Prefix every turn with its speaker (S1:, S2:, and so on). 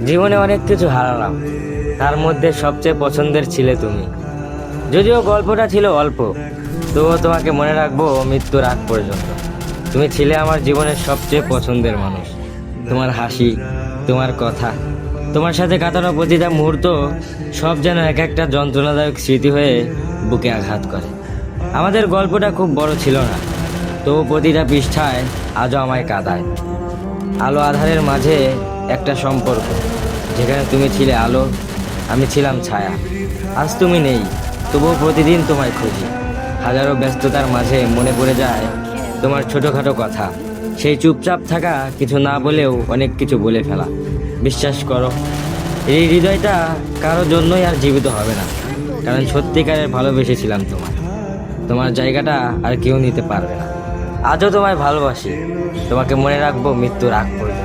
S1: জীবনে অনেক কিছু হারালাম, তার মধ্যে সবচেয়ে পছন্দের ছিলে তুমি। যদিও গল্পটা ছিল অল্প, তবুও তোমাকে মনে রাখবো মৃত্যুর আগ পর্যন্ত। তুমি ছিলে আমার জীবনের সবচেয়ে পছন্দের মানুষ। তোমার হাসি, তোমার কথা, তোমার সাথে কাটানো প্রতিটা মুহূর্ত সব যেন এক একটা যন্ত্রণাদায়ক স্মৃতি হয়ে বুকে আঘাত করে। আমাদের গল্পটা খুব বড় ছিল না, তবু প্রতিটা পৃষ্ঠায় আজও আমায় কাঁদায়। আলো আধারের মাঝে একটা সম্পর্ক, যেখানে তুমি ছিলে আলো, আমি ছিলাম ছায়া। আজ তুমি নেই, তবুও প্রতিদিন তোমায় খুঁজি। হাজারো ব্যস্ততার মাঝে মনে পড়ে যায় তোমার ছোটোখাটো কথা, সেই চুপচাপ থাকা, কিছু না বলেও অনেক কিছু বলে ফেলা। বিশ্বাস করো, এই হৃদয়টা কারোর জন্যই আর জীবিত হবে না, কারণ সত্যিকারের ভালোবেসেছিলাম তোমায়। তোমার জায়গাটা আর কেউ নিতে পারবে না। আজও তোমায় ভালোবাসি, তোমাকে মনে রাখবো মৃত্যুর আগ পর্যন্ত।